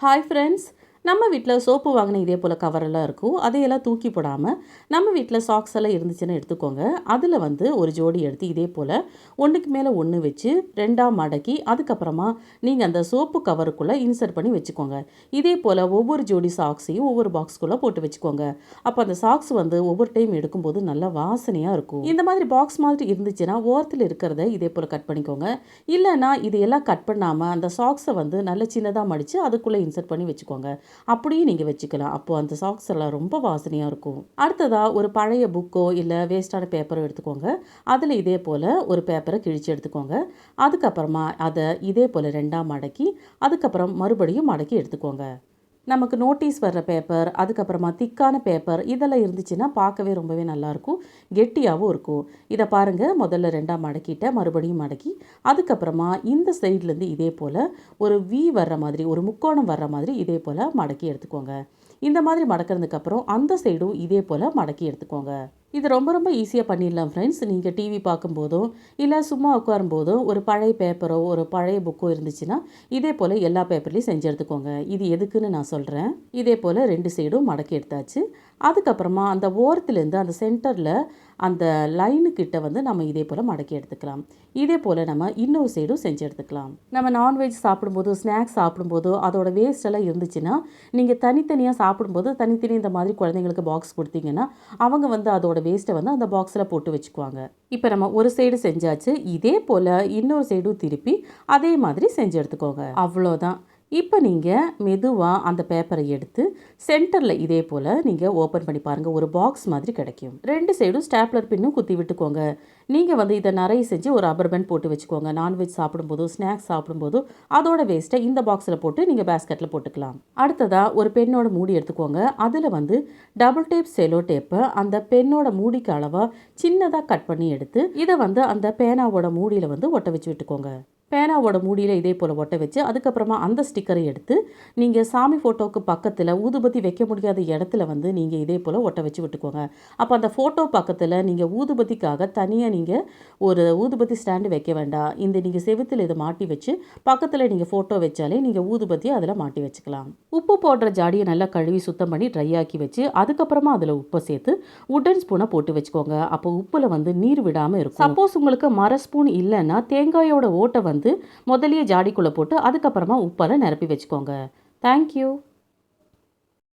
Hi friends, நம்ம வீட்டில் soap வாங்கின இதே போல் கவரெல்லாம் இருக்கும். அதையெல்லாம் தூக்கி போடாமல் நம்ம வீட்டில் சாக்ஸ் எல்லாம் இருந்துச்சுன்னா எடுத்துக்கோங்க. அதில் வந்து ஒரு ஜோடி எடுத்து இதே போல் ஒன்றுக்கு மேலே ஒன்று வச்சு ரெண்டாக மடக்கி அதுக்கப்புறமா நீங்கள் அந்த சோப்பு கவருக்குள்ளே இன்சர்ட் பண்ணி வச்சுக்கோங்க. இதே போல் ஒவ்வொரு ஜோடி சாக்ஸையும் ஒவ்வொரு பாக்ஸ்குள்ளே போட்டு வச்சுக்கோங்க. அப்போ அந்த சாக்ஸ் வந்து ஒவ்வொரு டைம் எடுக்கும்போது நல்லா வாசனையாக இருக்கும். இந்த மாதிரி பாக்ஸ் மாதிரி இருந்துச்சுன்னா ஓரத்தில் இருக்கிறத இதே போல் கட் பண்ணிக்கோங்க. இல்லைன்னா இதையெல்லாம் கட் பண்ணாமல் அந்த சாக்ஸை வந்து நல்ல சின்னதாக மடித்து அதுக்குள்ளே இன்சர்ட் பண்ணி வச்சுக்கோங்க. அப்படியும் நீங்கள் வச்சுக்கலாம். அப்போது அந்த சாக்ஸ் எல்லாம் ரொம்ப வாசனையாக இருக்கும். அடுத்ததாக ஒரு பழைய புக்கோ இல்லை வேஸ்டான பேப்பரோ எடுத்துக்கோங்க. அதில் இதே போல் ஒரு பேப்பரை கிழிச்சு எடுத்துக்கோங்க. அதுக்கப்புறமா அதை இதே போல் ரெண்டாக மடக்கி அதுக்கப்புறம் மறுபடியும் மடக்கி எடுத்துக்கோங்க. நமக்கு நோட்டீஸ் வர்ற பேப்பர், அதுக்கப்புறமா திக்கான பேப்பர் இதெல்லாம் இருந்துச்சுன்னா பார்க்கவே ரொம்பவே நல்லாயிருக்கும், கெட்டியாகவும் இருக்கும். இதை பாருங்கள், முதல்ல ரெண்டாக மடக்கிட்ட மறுபடியும் மடக்கி அதுக்கப்புறமா இந்த சைட்லேருந்து இதே போல் ஒரு வி வர்ற மாதிரி ஒரு முக்கோணம் வர்ற மாதிரி இதே போல் மடக்கி எடுத்துக்கோங்க. இந்த மாதிரி மடக்கிறதுக்கப்புறம் அந்த சைடும் இதே போல் மடக்கி எடுத்துக்கோங்க. இது ரொம்ப ரொம்ப ஈஸியாக பண்ணிடலாம் ஃப்ரெண்ட்ஸ். நீங்கள் டிவி பார்க்கும்போதோ இல்லை சும்மா உட்காரும்போதோ ஒரு பழைய பேப்பரோ ஒரு பழைய புக்கோ இருந்துச்சுன்னா இதே போல் எல்லா பேப்பர்லேயும் செஞ்சு எடுத்துக்கோங்க. இது எதுக்குன்னு நான் சொல்கிறேன். இதே போல் ரெண்டு சைடும் மடக்கி எடுத்தாச்சு. அதுக்கப்புறமா அந்த ஓரத்துலேருந்து அந்த சென்டரில் அந்த லைனுக்கிட்ட வந்து நம்ம இதே போல் மடக்கி எடுத்துக்கலாம். இதே போல் நம்ம இன்னொரு சைடும் செஞ்சு எடுத்துக்கலாம். நம்ம நான்வெஜ் சாப்பிடும்போது ஸ்நாக்ஸ் சாப்பிடும்போதோ அதோட வேஸ்ட் எல்லாம் இருந்துச்சுன்னா நீங்கள் தனித்தனியாக சாப்பிடும்போது தனித்தனி இந்த மாதிரி குழந்தைங்களுக்கு பாக்ஸ் கொடுத்தீங்கன்னா அவங்க வந்து அதோட வேஸ்ட்டை வந்து அந்த பாக்ஸில் போட்டு வச்சுக்குவாங்க. இப்போ நம்ம ஒரு சைடு செஞ்சாச்சு. இதே போல் இன்னொரு சைடும் திருப்பி அதே மாதிரி செஞ்சு எடுத்துக்கோங்க. அவ்வளோதான். இப்போ நீங்கள் மெதுவாக அந்த பேப்பரை எடுத்து சென்டரில் இதே போல் நீங்கள் ஓப்பன் பண்ணி பாருங்கள். ஒரு பாக்ஸ் மாதிரி கிடைக்கும். ரெண்டு சைடும் ஸ்டாப்லர் பின்னும் குத்தி விட்டுக்கோங்க. நீங்கள் வந்து இதை நிறைய செஞ்சு ஒரு ரப்பர் பேண்ட் போட்டு வச்சுக்கோங்க. நான்வெஜ் சாப்பிடும்போது ஸ்நாக்ஸ் சாப்பிடும்போது அதோட வேஸ்ட்டை இந்த பாக்ஸில் போட்டு நீங்கள் பேஸ்கெட்டில் போட்டுக்கலாம். அடுத்ததாக ஒரு பெண்ணோட மூடி எடுத்துக்கோங்க. அதில் வந்து டபுள் டேப் செலோ டேப்பை அந்த பெண்ணோட மூடிக்கு அளவாக சின்னதாக கட் பண்ணி எடுத்து இதை வந்து அந்த பேனாவோட மூடியில் வந்து ஒட்ட வச்சு விட்டுக்கோங்க. பேனாவோட மூடியில் இதே போல் ஒட்ட வச்சு அதுக்கப்புறமா அந்த ஸ்டிக்கரை எடுத்து நீங்கள் சாமி ஃபோட்டோவுக்கு பக்கத்தில் ஊதுபத்தி வைக்க முடியாத இடத்துல வந்து நீங்கள் இதே போல் ஒட்ட வச்சு விட்டுக்கோங்க. அப்போ அந்த ஃபோட்டோ பக்கத்தில் நீங்கள் ஊதுபத்திக்காக தனியாக நீங்கள் ஒரு ஊதுபத்தி ஸ்டாண்டு வைக்க வேண்டாம். இந்த நீங்கள் செவுத்தில் இதை மாட்டி வச்சு பக்கத்தில் நீங்கள் ஃபோட்டோ வச்சாலே நீங்கள் ஊதுபத்தியை அதில் மாட்டி வச்சுக்கலாம். உப்பு போடுற ஜாடியை நல்லா கழுவி சுத்தம் பண்ணி ட்ரை ஆக்கி வச்சு அதுக்கப்புறமா அதில் உப்பை சேர்த்து உட்டன் ஸ்பூனை போட்டு வச்சுக்கோங்க. அப்போ உப்பில் வந்து நீர் விடாமல் இருக்கும். சப்போஸ் உங்களுக்கு மர ஸ்பூன் இல்லைன்னா தேங்காயோட ஓட்டை வந்து முதலியே ஜாடிக்குள்ளே போட்டு அதுக்கப்புறமா உப்பால் நிரப்பி வச்சுக்கோங்க. தேங்க்யூ.